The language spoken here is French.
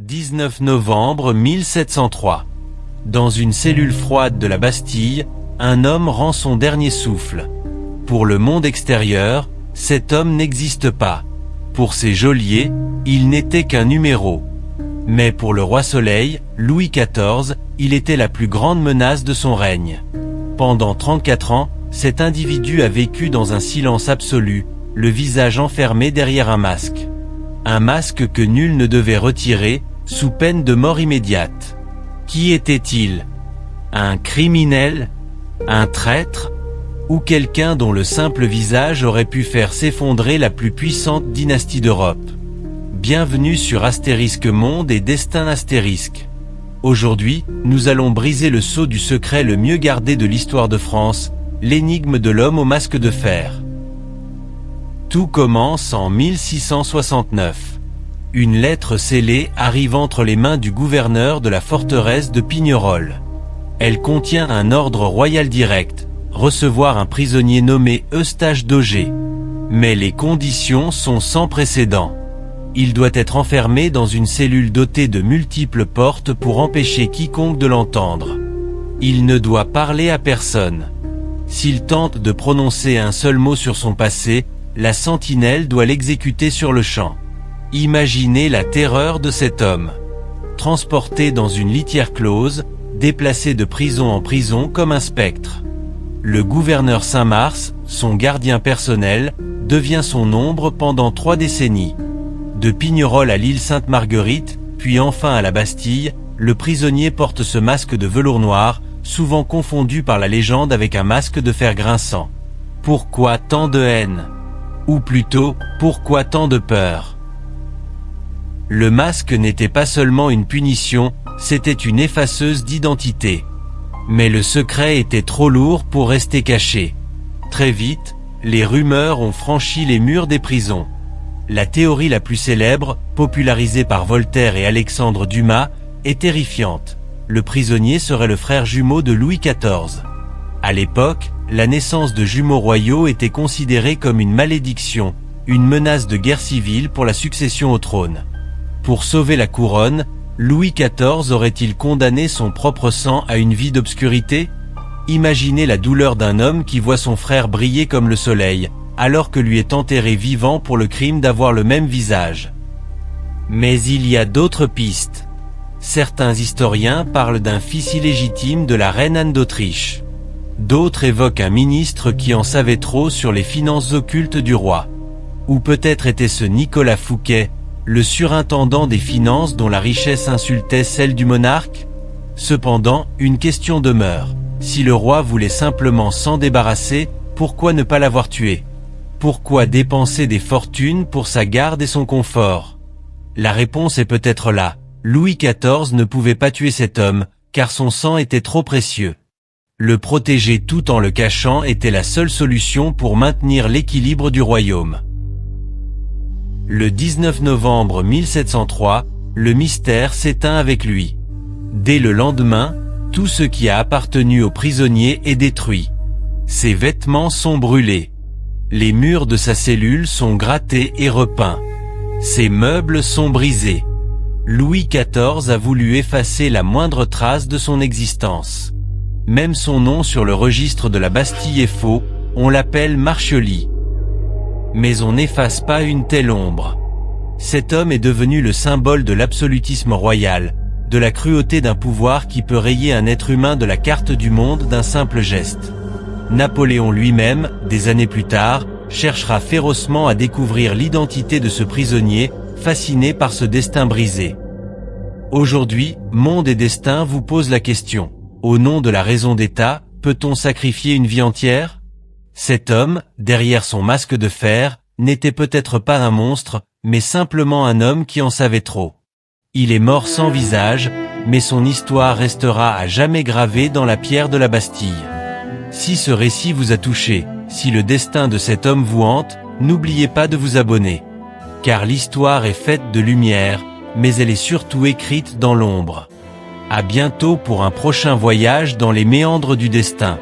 19 novembre 1703. Dans une cellule froide de la Bastille, un homme rend son dernier souffle. Pour le monde extérieur, cet homme n'existe pas. Pour ses geôliers, il n'était qu'un numéro. Mais pour le roi Soleil, Louis XIV, il était la plus grande menace de son règne. Pendant 34 ans, cet individu a vécu dans un silence absolu, le visage enfermé derrière un masque. Un masque que nul ne devait retirer, sous peine de mort immédiate. Qui était-il? Un criminel? Un traître? Ou quelqu'un dont le simple visage aurait pu faire s'effondrer la plus puissante dynastie d'Europe? Bienvenue sur Astérisque Monde et Destin Astérisque. Aujourd'hui, nous allons briser le sceau du secret le mieux gardé de l'histoire de France, l'énigme de l'homme au masque de fer. Tout commence en 1669. Une lettre scellée arrive entre les mains du gouverneur de la forteresse de Pignerol. Elle contient un ordre royal direct, recevoir un prisonnier nommé Eustache d'Auger. Mais les conditions sont sans précédent. Il doit être enfermé dans une cellule dotée de multiples portes pour empêcher quiconque de l'entendre. Il ne doit parler à personne. S'il tente de prononcer un seul mot sur son passé, la sentinelle doit l'exécuter sur le champ. Imaginez la terreur de cet homme. Transporté dans une litière close, déplacé de prison en prison comme un spectre. Le gouverneur Saint-Mars, son gardien personnel, devient son ombre pendant 3 décennies. De Pignerol à l'île Sainte-Marguerite, puis enfin à la Bastille, le prisonnier porte ce masque de velours noir, souvent confondu par la légende avec un masque de fer grinçant. Pourquoi tant de haine? Ou plutôt, pourquoi tant de peur? Le masque n'était pas seulement une punition, c'était une effaceuse d'identité. Mais le secret était trop lourd pour rester caché. Très vite, les rumeurs ont franchi les murs des prisons. La théorie la plus célèbre, popularisée par Voltaire et Alexandre Dumas, est terrifiante. Le prisonnier serait le frère jumeau de Louis XIV. À l'époque, la naissance de jumeaux royaux était considérée comme une malédiction, une menace de guerre civile pour la succession au trône. Pour sauver la couronne, Louis XIV aurait-il condamné son propre sang à une vie d'obscurité? Imaginez la douleur d'un homme qui voit son frère briller comme le soleil, alors que lui est enterré vivant pour le crime d'avoir le même visage. Mais il y a d'autres pistes. Certains historiens parlent d'un fils illégitime de la reine Anne d'Autriche. D'autres évoquent un ministre qui en savait trop sur les finances occultes du roi. Ou peut-être était-ce Nicolas Fouquet, le surintendant des finances dont la richesse insultait celle du monarque? Cependant, une question demeure. Si le roi voulait simplement s'en débarrasser, pourquoi ne pas l'avoir tué? Pourquoi dépenser des fortunes pour sa garde et son confort? La réponse est peut-être là. Louis XIV ne pouvait pas tuer cet homme, car son sang était trop précieux. Le protéger tout en le cachant était la seule solution pour maintenir l'équilibre du royaume. Le 19 novembre 1703, le mystère s'éteint avec lui. Dès le lendemain, tout ce qui a appartenu au prisonnier est détruit. Ses vêtements sont brûlés. Les murs de sa cellule sont grattés et repeints. Ses meubles sont brisés. Louis XIV a voulu effacer la moindre trace de son existence. Même son nom sur le registre de la Bastille est faux, on l'appelle Marchioli. Mais on n'efface pas une telle ombre. Cet homme est devenu le symbole de l'absolutisme royal, de la cruauté d'un pouvoir qui peut rayer un être humain de la carte du monde d'un simple geste. Napoléon lui-même, des années plus tard, cherchera férocement à découvrir l'identité de ce prisonnier, fasciné par ce destin brisé. Aujourd'hui, Monde et Destin vous pose la question. Au nom de la raison d'État, peut-on sacrifier une vie entière? Cet homme, derrière son masque de fer, n'était peut-être pas un monstre, mais simplement un homme qui en savait trop. Il est mort sans visage, mais son histoire restera à jamais gravée dans la pierre de la Bastille. Si ce récit vous a touché, si le destin de cet homme vous hante, n'oubliez pas de vous abonner. Car l'histoire est faite de lumière, mais elle est surtout écrite dans l'ombre. À bientôt pour un prochain voyage dans les méandres du destin.